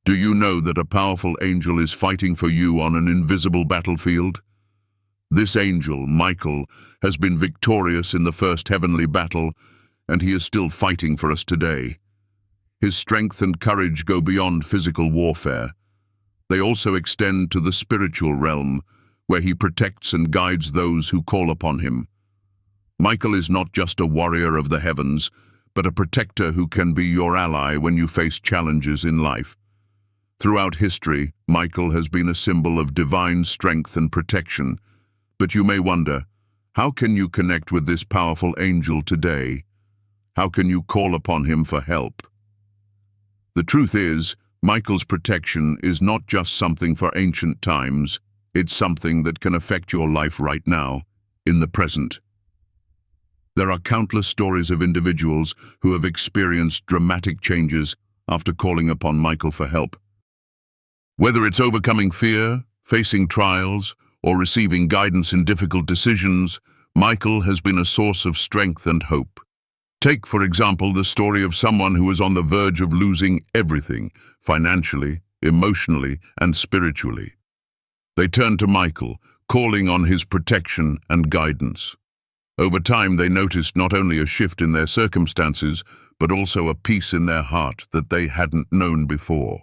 Do you know that a powerful angel is fighting for you on an invisible battlefield? This angel, Michael, has been victorious in the first heavenly battle, and he is still fighting for us today. His strength and courage go beyond physical warfare. They also extend to the spiritual realm, where he protects and guides those who call upon him. Michael is not just a warrior of the heavens, but a protector who can be your ally when you face challenges in life. Throughout history, Michael has been a symbol of divine strength and protection. But you may wonder, how can you connect with this powerful angel today? How can you call upon him for help? The truth is, Michael's protection is not just something for ancient times, it's something that can affect your life right now, in the present. There are countless stories of individuals who have experienced dramatic changes after calling upon Michael for help. Whether it's overcoming fear, facing trials, or receiving guidance in difficult decisions, Michael has been a source of strength and hope. Take, for example, the story of someone who was on the verge of losing everything, financially, emotionally, and spiritually. They turned to Michael, calling on his protection and guidance. Over time, they noticed not only a shift in their circumstances, but also a peace in their heart that they hadn't known before.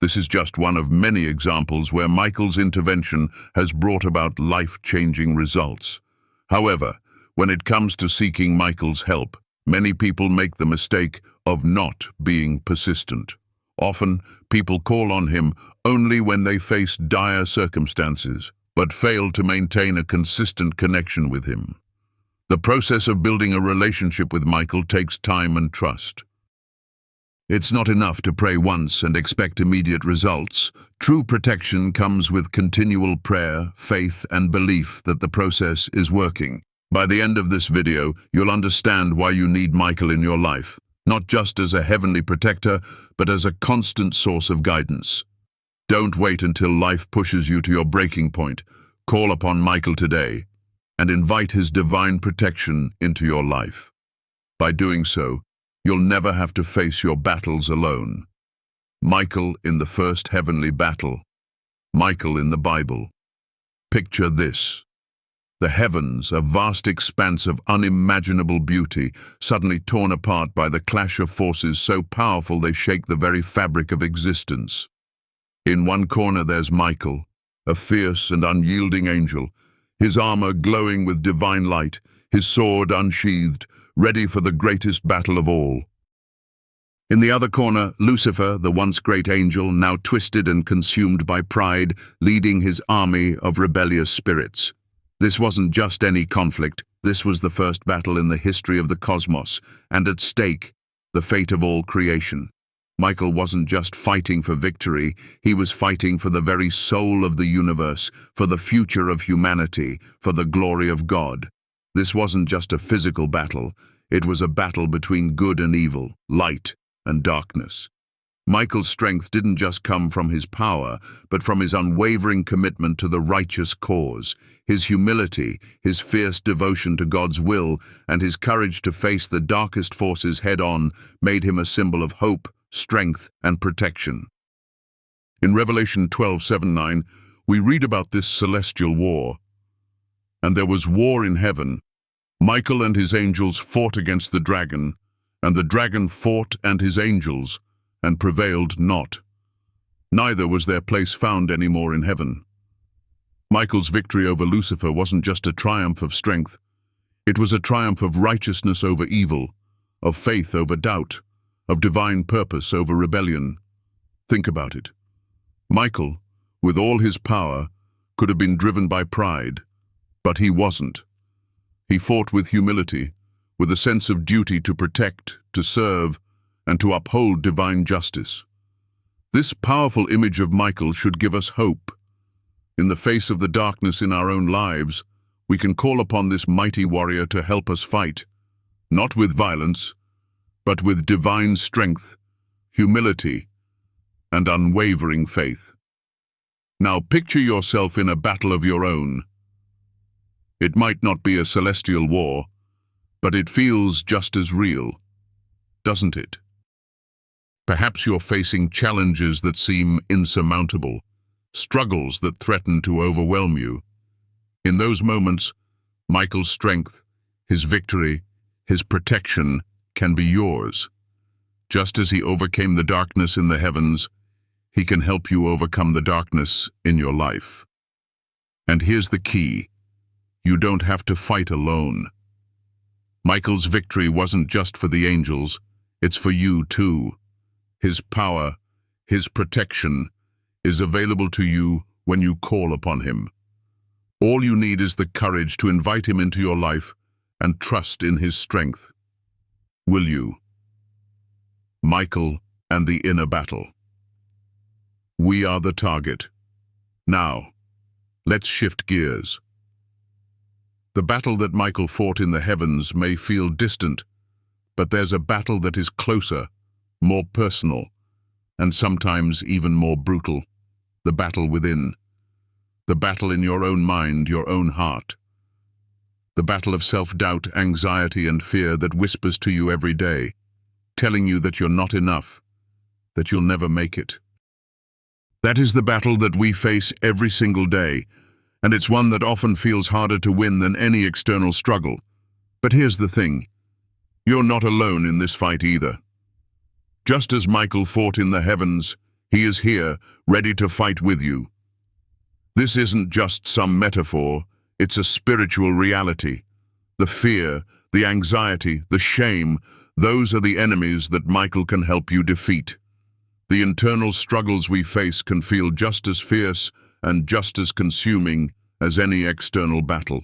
This is just one of many examples where Michael's intervention has brought about life-changing results. However, when it comes to seeking Michael's help, many people make the mistake of not being persistent. Often, people call on him only when they face dire circumstances, but fail to maintain a consistent connection with him. The process of building a relationship with Michael takes time and trust. It's not enough to pray once and expect immediate results. True protection comes with continual prayer, faith, and belief that the process is working. By the end of this video, you'll understand why you need Michael in your life, not just as a heavenly protector, but as a constant source of guidance. Don't wait until life pushes you to your breaking point. Call upon Michael today and invite his divine protection into your life. By doing so, you'll never have to face your battles alone. Michael in the first heavenly battle. Michael in the Bible. Picture this. The heavens, a vast expanse of unimaginable beauty, suddenly torn apart by the clash of forces so powerful they shake the very fabric of existence. In one corner there's Michael, a fierce and unyielding angel, his armor glowing with divine light, his sword unsheathed, ready for the greatest battle of all. In the other corner, Lucifer, the once great angel, now twisted and consumed by pride, leading his army of rebellious spirits. This wasn't just any conflict, this was the first battle in the history of the cosmos, and at stake, the fate of all creation. Michael wasn't just fighting for victory, he was fighting for the very soul of the universe, for the future of humanity, for the glory of God. This wasn't just a physical battle, it was a battle between good and evil, light and darkness. Michael's strength didn't just come from his power, but from his unwavering commitment to the righteous cause. His humility, his fierce devotion to God's will, and his courage to face the darkest forces head-on made him a symbol of hope, strength, and protection. In Revelation 12:7-9, we read about this celestial war. And there was war in heaven. Michael and his angels fought against the dragon, and the dragon fought and his angels, and prevailed not. Neither was their place found any more in heaven. Michael's victory over Lucifer wasn't just a triumph of strength. It was a triumph of righteousness over evil, of faith over doubt, of divine purpose over rebellion. Think about it. Michael, with all his power, could have been driven by pride, but he wasn't. He fought with humility, with a sense of duty to protect, to serve, and to uphold divine justice. This powerful image of Michael should give us hope. In the face of the darkness in our own lives, we can call upon this mighty warrior to help us fight, not with violence, but with divine strength, humility, and unwavering faith. Now picture yourself in a battle of your own. It might not be a celestial war, but it feels just as real, doesn't it? Perhaps you're facing challenges that seem insurmountable, struggles that threaten to overwhelm you. In those moments, Michael's strength, his victory, his protection can be yours. Just as he overcame the darkness in the heavens, he can help you overcome the darkness in your life. And here's the key: you don't have to fight alone. Michael's victory wasn't just for the angels, it's for you too. His power, his protection, is available to you when you call upon him. All you need is the courage to invite him into your life and trust in his strength. Will you? Michael and the inner battle. We are the target. Now, let's shift gears. The battle that Michael fought in the heavens may feel distant, but there's a battle that is closer, more personal, and sometimes even more brutal. The battle within. The battle in your own mind, your own heart. The battle of self-doubt, anxiety, and fear that whispers to you every day, telling you that you're not enough, that you'll never make it. That is the battle that we face every single day, and it's one that often feels harder to win than any external struggle. But here's the thing: you're not alone in this fight either. Just as Michael fought in the heavens, he is here, ready to fight with you. This isn't just some metaphor, it's a spiritual reality. The fear, the anxiety, the shame, those are the enemies that Michael can help you defeat. The internal struggles we face can feel just as fierce and just as consuming as any external battle.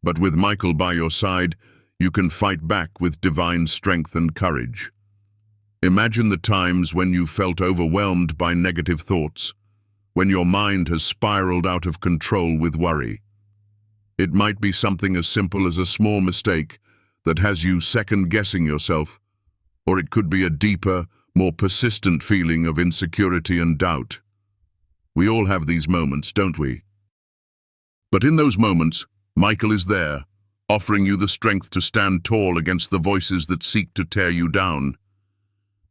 But with Michael by your side, you can fight back with divine strength and courage. Imagine the times when you felt overwhelmed by negative thoughts, when your mind has spiraled out of control with worry. It might be something as simple as a small mistake that has you second-guessing yourself, or it could be a deeper, more persistent feeling of insecurity and doubt. We all have these moments, don't we? But in those moments, Michael is there, offering you the strength to stand tall against the voices that seek to tear you down.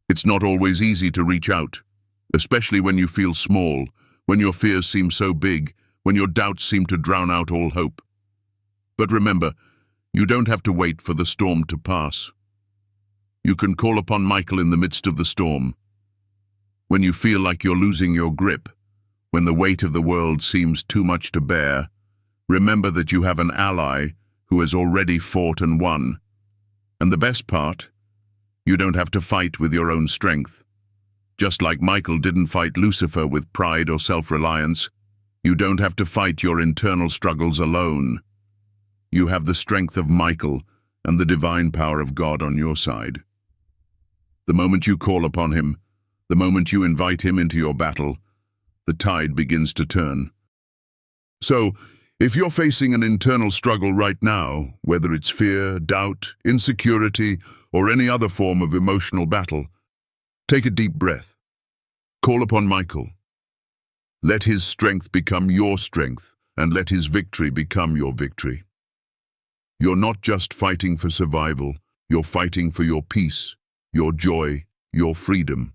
It's not always easy to reach out, especially when you feel small, when your fears seem so big, when your doubts seem to drown out all hope. But remember, you don't have to wait for the storm to pass. You can call upon Michael in the midst of the storm. When you feel like you're losing your grip, when the weight of the world seems too much to bear, remember that you have an ally who has already fought and won. And the best part, you don't have to fight with your own strength. Just like Michael didn't fight Lucifer with pride or self-reliance, you don't have to fight your internal struggles alone. You have the strength of Michael and the divine power of God on your side. The moment you call upon him, the moment you invite him into your battle, the tide begins to turn. So, if you're facing an internal struggle right now, whether it's fear, doubt, insecurity, or any other form of emotional battle, take a deep breath. Call upon Michael. Let his strength become your strength, and let his victory become your victory. You're not just fighting for survival, you're fighting for your peace, your joy, your freedom.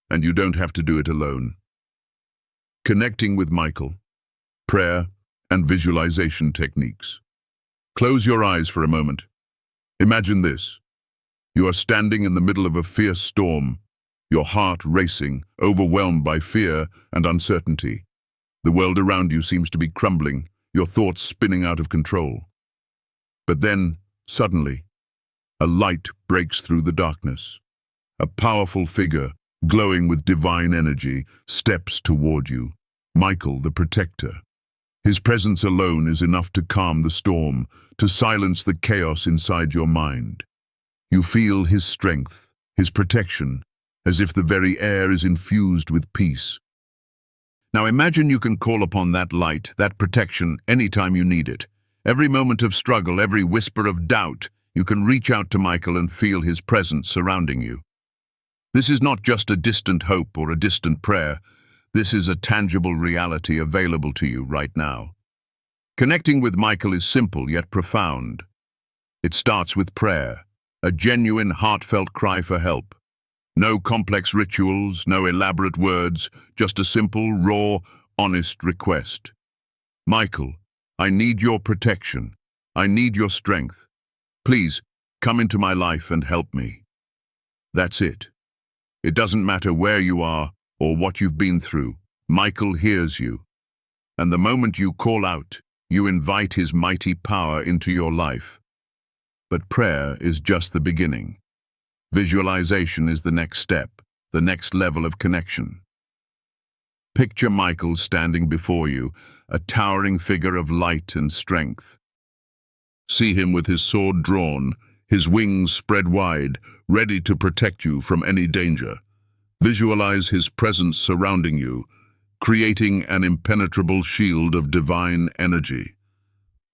And you don't have to do it alone. Connecting with Michael, prayer, and visualization techniques. Close your eyes for a moment. Imagine this. You are standing in the middle of a fierce storm, your heart racing, overwhelmed by fear and uncertainty. The world around you seems to be crumbling, your thoughts spinning out of control. But then, suddenly, a light breaks through the darkness. A powerful figure, glowing with divine energy, steps toward you. Michael, the protector. His presence alone is enough to calm the storm, to silence the chaos inside your mind. You feel his strength, his protection, as if the very air is infused with peace. Now imagine you can call upon that light, that protection, anytime you need it. Every moment of struggle, every whisper of doubt, you can reach out to Michael and feel his presence surrounding you. This is not just a distant hope or a distant prayer. This is a tangible reality available to you right now. Connecting with Michael is simple yet profound. It starts with prayer, a genuine, heartfelt cry for help. No complex rituals, no elaborate words, just a simple, raw, honest request. Michael, I need your protection. I need your strength. Please, come into my life and help me. That's it. It doesn't matter where you are or what you've been through. Michael hears you. And the moment you call out, you invite his mighty power into your life. But prayer is just the beginning. Visualization is the next step, the next level of connection. Picture Michael standing before you, a towering figure of light and strength. See him with his sword drawn, his wings spread wide, ready to protect you from any danger. Visualize his presence surrounding you, creating an impenetrable shield of divine energy.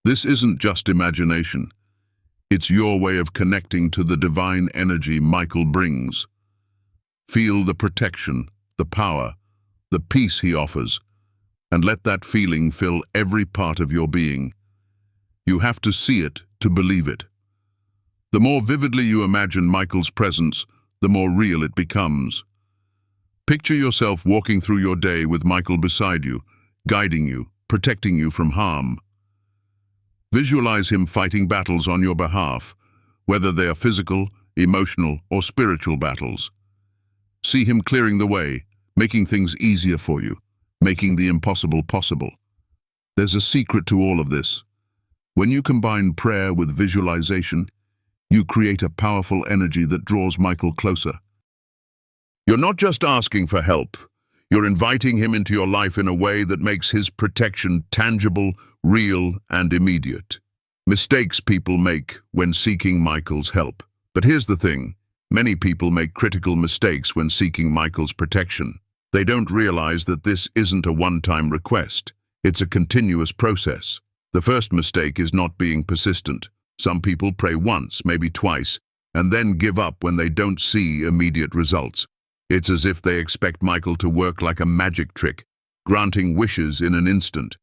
This isn't just imagination. It's your way of connecting to the divine energy Michael brings. Feel the protection, the power, the peace he offers, and let that feeling fill every part of your being. You have to see it to believe it. The more vividly you imagine Michael's presence, the more real it becomes. Picture yourself walking through your day with Michael beside you, guiding you, protecting you from harm. Visualize him fighting battles on your behalf, whether they are physical, emotional, or spiritual battles. See him clearing the way, making things easier for you, making the impossible possible. There's a secret to all of this. When you combine prayer with visualization, you create a powerful energy that draws Michael closer. You're not just asking for help. You're inviting him into your life in a way that makes his protection tangible, real, and immediate. Mistakes people make when seeking Michael's help. But here's the thing. Many people make critical mistakes when seeking Michael's protection. They don't realize that this isn't a one-time request. It's a continuous process. The first mistake is not being persistent. Some people pray once, maybe twice, and then give up when they don't see immediate results. It's as if they expect Michael to work like a magic trick, granting wishes in an instant.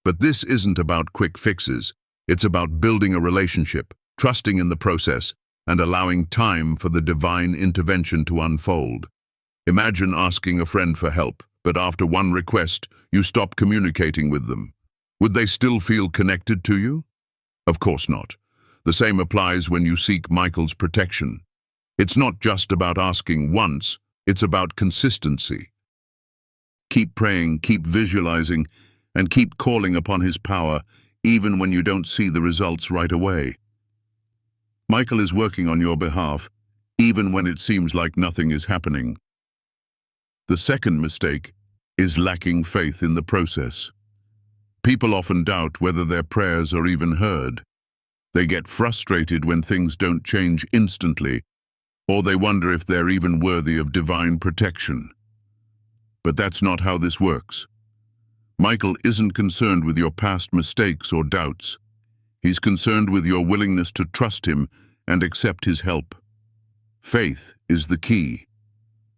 But this isn't about quick fixes. It's about building a relationship, trusting in the process, and allowing time for the divine intervention to unfold. Imagine asking a friend for help, but after one request, you stop communicating with them. Would they still feel connected to you? Of course not. The same applies when you seek Michael's protection. It's not just about asking once, it's about consistency. Keep praying, keep visualizing, and keep calling upon his power, even when you don't see the results right away. Michael is working on your behalf, even when it seems like nothing is happening. The second mistake is lacking faith in the process. People often doubt whether their prayers are even heard. They get frustrated when things don't change instantly, or they wonder if they're even worthy of divine protection. But that's not how this works. Michael isn't concerned with your past mistakes or doubts. He's concerned with your willingness to trust him and accept his help. Faith is the key.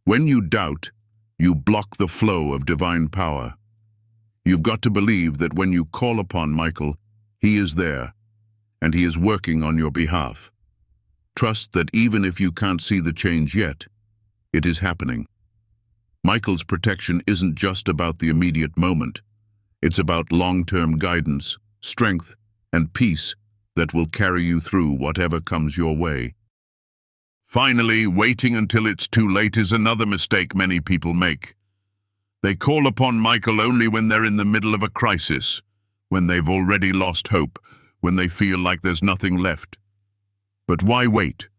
When you doubt, you block the flow of divine power. You've got to believe that when you call upon Michael, he is there, and he is working on your behalf. Trust that even if you can't see the change yet, it is happening. Michael's protection isn't just about the immediate moment. It's about long-term guidance, strength, and peace that will carry you through whatever comes your way. Finally, waiting until it's too late is another mistake many people make. They call upon Michael only when they're in the middle of a crisis, when they've already lost hope, when they feel like there's nothing left. But why wait?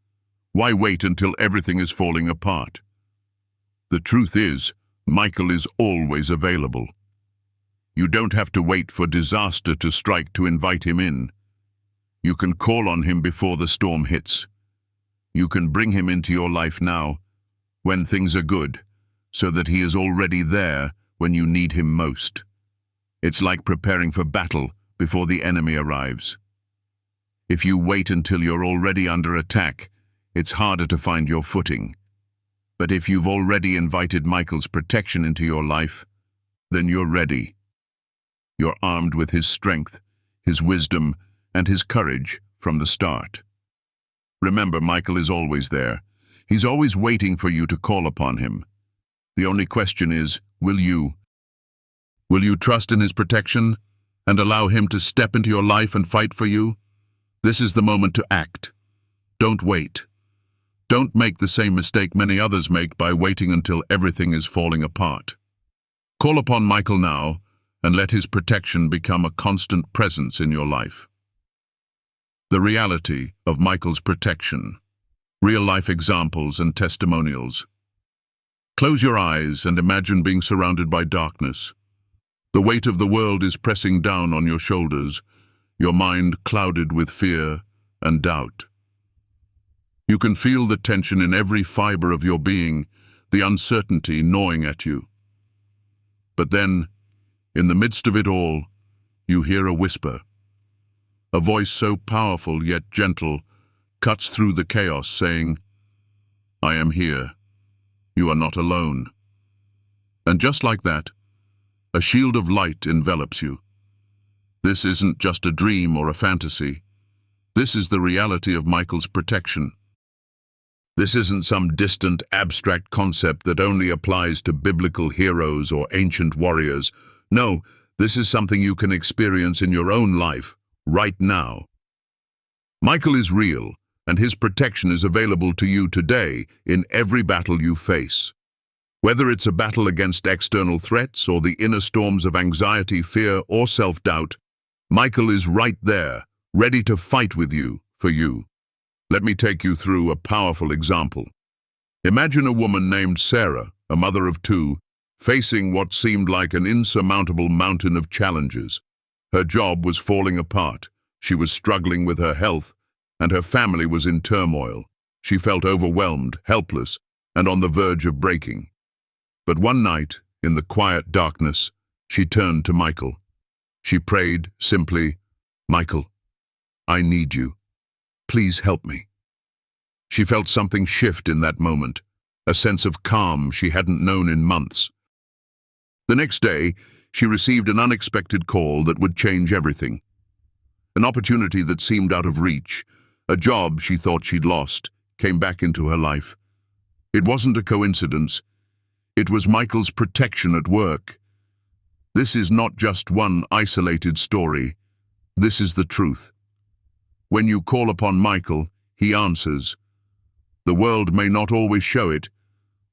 Why wait until everything is falling apart? The truth is, Michael is always available. You don't have to wait for disaster to strike to invite him in. You can call on him before the storm hits. You can bring him into your life now, when things are good, so that he is already there when you need him most. It's like preparing for battle before the enemy arrives. If you wait until you're already under attack, it's harder to find your footing. But if you've already invited Michael's protection into your life, then you're ready. You're armed with his strength, his wisdom, and his courage from the start. Remember, Michael is always there. He's always waiting for you to call upon him. The only question is, will you? Will you trust in his protection and allow him to step into your life and fight for you? This is the moment to act. Don't wait. Don't make the same mistake many others make by waiting until everything is falling apart. Call upon Michael now and let his protection become a constant presence in your life. The reality of Michael's protection. Real-life examples and testimonials. Close your eyes and imagine being surrounded by darkness. The weight of the world is pressing down on your shoulders, your mind clouded with fear and doubt. You can feel the tension in every fiber of your being, the uncertainty gnawing at you. But then, in the midst of it all, you hear a whisper. A voice so powerful yet gentle cuts through the chaos, saying, "I am here. You are not alone." And just like that, a shield of light envelops you. This isn't just a dream or a fantasy. This is the reality of Michael's protection. This isn't some distant, abstract concept that only applies to biblical heroes or ancient warriors. No, this is something you can experience in your own life, right now. Michael is real, and his protection is available to you today in every battle you face. Whether it's a battle against external threats or the inner storms of anxiety, fear, or self-doubt, Michael is right there, ready to fight with you, for you. Let me take you through a powerful example. Imagine a woman named Sarah, a mother of two, facing what seemed like an insurmountable mountain of challenges. Her job was falling apart. She was struggling with her health, and her family was in turmoil. She felt overwhelmed, helpless, and on the verge of breaking. But one night, in the quiet darkness, she turned to Michael. She prayed simply, "Michael, I need you. Please help me." She felt something shift in that moment, a sense of calm she hadn't known in months. The next day, she received an unexpected call that would change everything. An opportunity that seemed out of reach, a job she thought she'd lost, came back into her life. It wasn't a coincidence. It was Michael's protection at work. This is not just one isolated story. This is the truth. When you call upon Michael, he answers. The world may not always show it,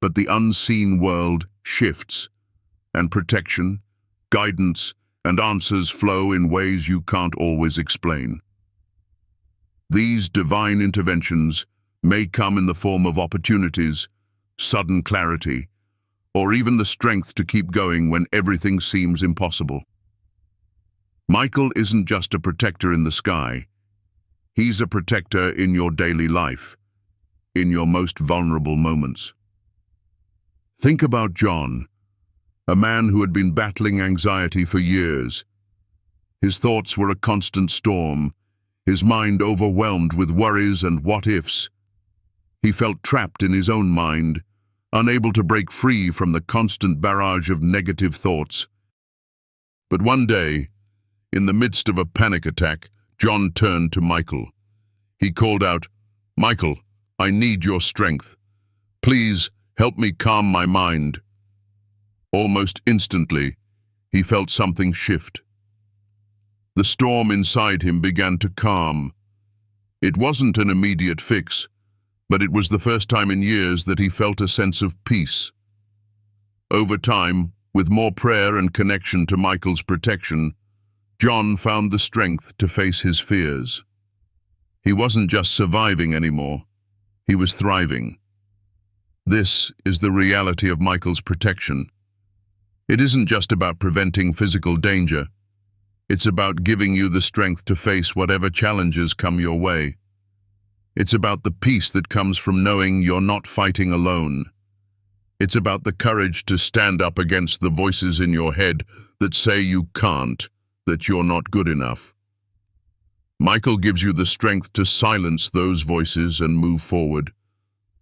but the unseen world shifts, and protection, guidance, and answers flow in ways you can't always explain. These divine interventions may come in the form of opportunities, sudden clarity, or even the strength to keep going when everything seems impossible. Michael isn't just a protector in the sky. He's a protector in your daily life, in your most vulnerable moments. Think about John, a man who had been battling anxiety for years. His thoughts were a constant storm, his mind overwhelmed with worries and what-ifs. He felt trapped in his own mind, unable to break free from the constant barrage of negative thoughts. But one day, in the midst of a panic attack, John turned to Michael. He called out, "Michael, I need your strength. Please help me calm my mind." Almost instantly, he felt something shift. The storm inside him began to calm. It wasn't an immediate fix, but it was the first time in years that he felt a sense of peace. Over time, with more prayer and connection to Michael's protection, John found the strength to face his fears. He wasn't just surviving anymore, he was thriving. This is the reality of Michael's protection. It isn't just about preventing physical danger. It's about giving you the strength to face whatever challenges come your way. It's about the peace that comes from knowing you're not fighting alone. It's about the courage to stand up against the voices in your head that say you can't, that you're not good enough. Michael gives you the strength to silence those voices and move forward,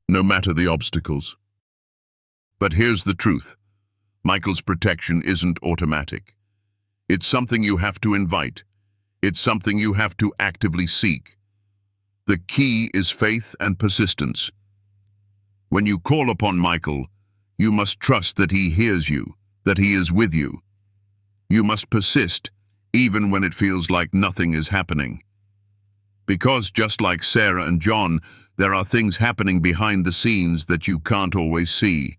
no matter the obstacles. But here's the truth. Michael's protection isn't automatic. It's something you have to invite. It's something you have to actively seek. The key is faith and persistence. When you call upon Michael, you must trust that he hears you, that he is with you. You must persist, even when it feels like nothing is happening. Because just like Sarah and John, there are things happening behind the scenes that you can't always see.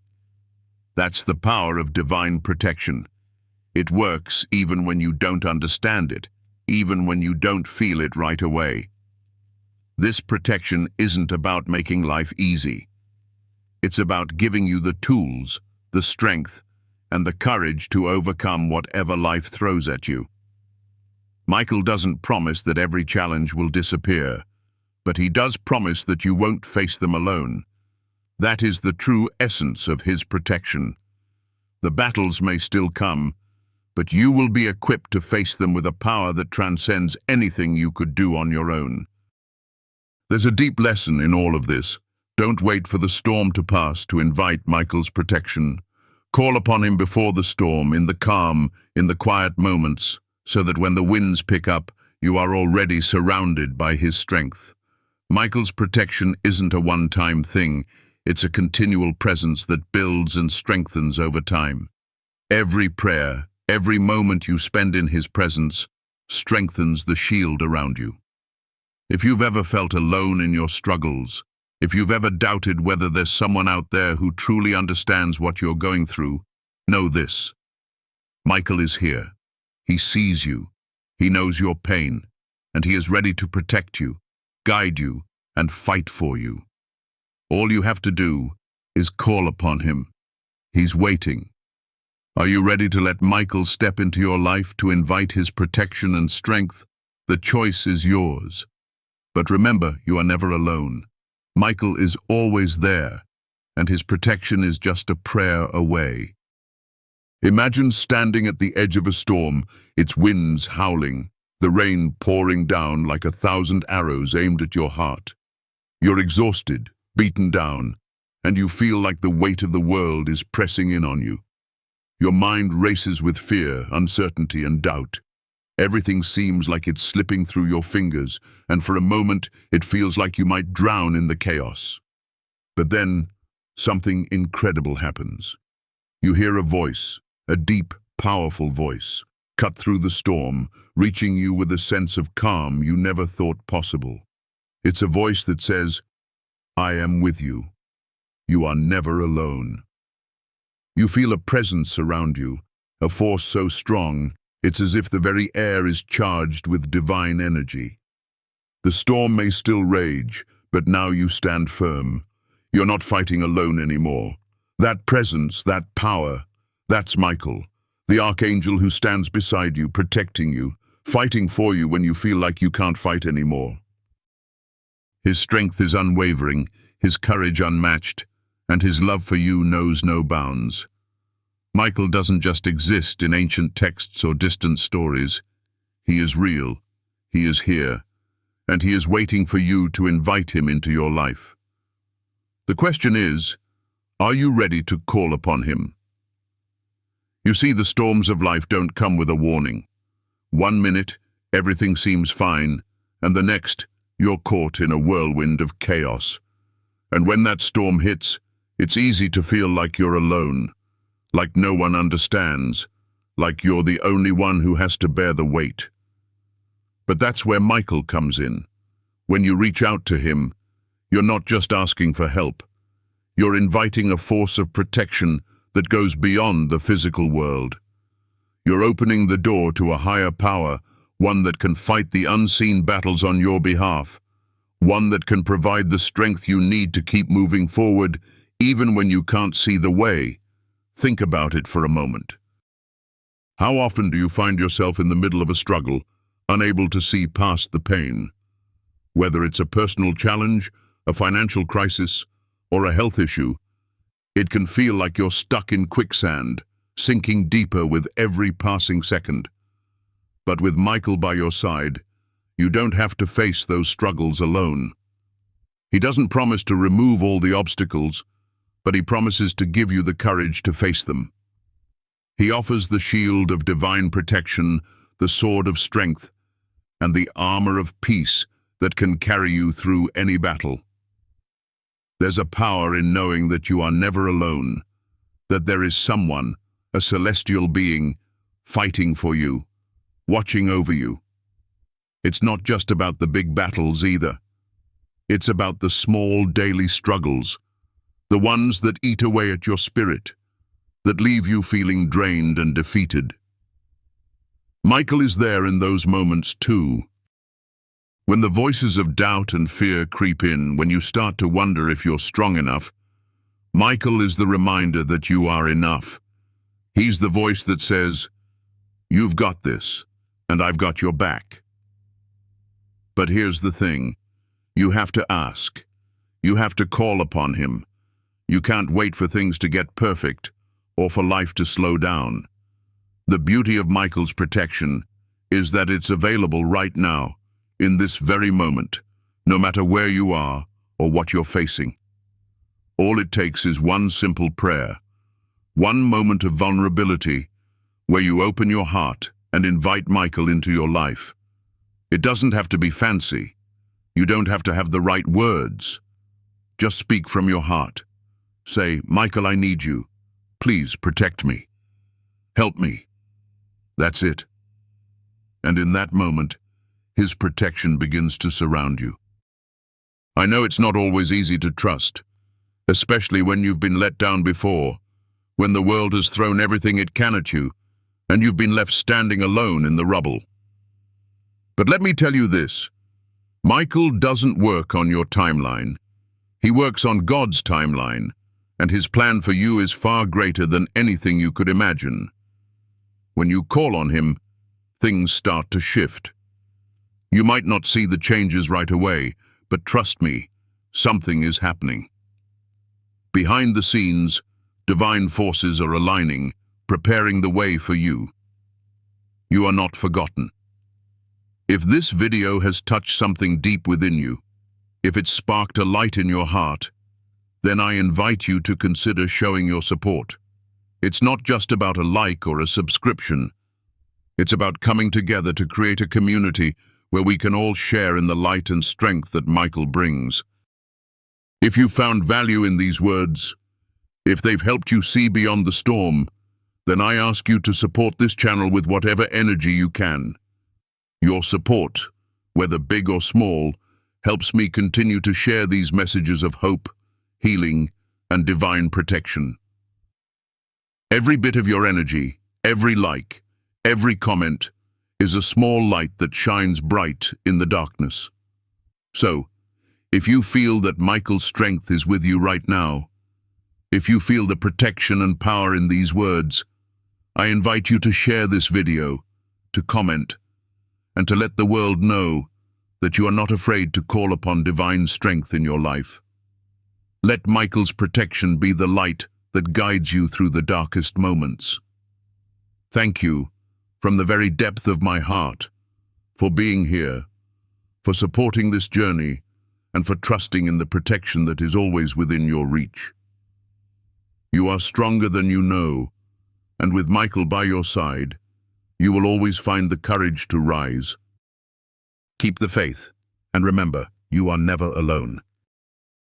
That's the power of divine protection. It works even when you don't understand it, even when you don't feel it right away. This protection isn't about making life easy. It's about giving you the tools, the strength, and the courage to overcome whatever life throws at you. Michael doesn't promise that every challenge will disappear, but he does promise that you won't face them alone. That is the true essence of his protection. The battles may still come, but you will be equipped to face them with a power that transcends anything you could do on your own. There's a deep lesson in all of this. Don't wait for the storm to pass to invite Michael's protection. Call upon him before the storm, in the calm, in the quiet moments, so that when the winds pick up, you are already surrounded by his strength. Michael's protection isn't a one-time thing. It's a continual presence that builds and strengthens over time. Every prayer, every moment you spend in his presence, strengthens the shield around you. If you've ever felt alone in your struggles, if you've ever doubted whether there's someone out there who truly understands what you're going through, know this. Michael is here. He sees you. He knows your pain, and he is ready to protect you, guide you, and fight for you. All you have to do is call upon him. He's waiting. Are you ready to let Michael step into your life to invite his protection and strength? The choice is yours. But remember, you are never alone. Michael is always there, and his protection is just a prayer away. Imagine standing at the edge of a storm, its winds howling, the rain pouring down like 1,000 arrows aimed at your heart. You're exhausted, beaten down, and you feel like the weight of the world is pressing in on you. Your mind races with fear, uncertainty, and doubt. Everything seems like it's slipping through your fingers, and for a moment it feels like you might drown in the chaos. But then, something incredible happens. You hear a voice, a deep, powerful voice, cut through the storm, reaching you with a sense of calm you never thought possible. It's a voice that says, "I am with you. You are never alone." You feel a presence around you, a force so strong, it's as if the very air is charged with divine energy. The storm may still rage, but now you stand firm. You're not fighting alone anymore. That presence, that power, that's Michael, the Archangel who stands beside you, protecting you, fighting for you when you feel like you can't fight anymore. His strength is unwavering, his courage unmatched, and his love for you knows no bounds. Michael doesn't just exist in ancient texts or distant stories. He is real, he is here, and he is waiting for you to invite him into your life. The question is, are you ready to call upon him? You see, the storms of life don't come with a warning. 1 minute, everything seems fine, and the next, you're caught in a whirlwind of chaos. And when that storm hits, it's easy to feel like you're alone, like no one understands, like you're the only one who has to bear the weight. But that's where Michael comes in. When you reach out to him, you're not just asking for help. You're inviting a force of protection that goes beyond the physical world. You're opening the door to a higher power, one that can fight the unseen battles on your behalf, one that can provide the strength you need to keep moving forward, even when you can't see the way. Think about it for a moment. How often do you find yourself in the middle of a struggle, unable to see past the pain? Whether it's a personal challenge, a financial crisis, or a health issue, it can feel like you're stuck in quicksand, sinking deeper with every passing second. But with Michael by your side, you don't have to face those struggles alone. He doesn't promise to remove all the obstacles, but he promises to give you the courage to face them. He offers the shield of divine protection, the sword of strength, and the armor of peace that can carry you through any battle. There's a power in knowing that you are never alone, that there is someone, a celestial being, fighting for you, watching over you. It's not just about the big battles either. It's about the small daily struggles, the ones that eat away at your spirit, that leave you feeling drained and defeated. Michael is there in those moments too. When the voices of doubt and fear creep in, when you start to wonder if you're strong enough, Michael is the reminder that you are enough. He's the voice that says, "You've got this, and I've got your back." But here's the thing. You have to ask. You have to call upon him. You can't wait for things to get perfect or for life to slow down. The beauty of Michael's protection is that it's available right now, in this very moment, no matter where you are or what you're facing. All it takes is one simple prayer, one moment of vulnerability where you open your heart and invite Michael into your life. It doesn't have to be fancy. You don't have to have the right words. Just speak from your heart. Say, "Michael, I need you. Please protect me. Help me." That's it. And in that moment, his protection begins to surround you. I know it's not always easy to trust, especially when you've been let down before, when the world has thrown everything it can at you, and you've been left standing alone in the rubble. But let me tell you this, Michael doesn't work on your timeline. He works on God's timeline, and his plan for you is far greater than anything you could imagine. When you call on him, things start to shift. You might not see the changes right away, but trust me, something is happening. Behind the scenes, divine forces are aligning, preparing the way for you. You are not forgotten. If this video has touched something deep within you, if it sparked a light in your heart, then I invite you to consider showing your support. It's not just about a like or a subscription. It's about coming together to create a community where we can all share in the light and strength that Michael brings. If you found value in these words, if they've helped you see beyond the storm, then I ask you to support this channel with whatever energy you can. Your support, whether big or small, helps me continue to share these messages of hope, healing, and divine protection. Every bit of your energy, every like, every comment, is a small light that shines bright in the darkness. So, if you feel that Michael's strength is with you right now, if you feel the protection and power in these words, I invite you to share this video, to comment, and to let the world know that you are not afraid to call upon divine strength in your life. Let Michael's protection be the light that guides you through the darkest moments. Thank you, from the very depth of my heart, for being here, for supporting this journey, and for trusting in the protection that is always within your reach. You are stronger than you know, and with Michael by your side, you will always find the courage to rise. Keep the faith, and remember, you are never alone.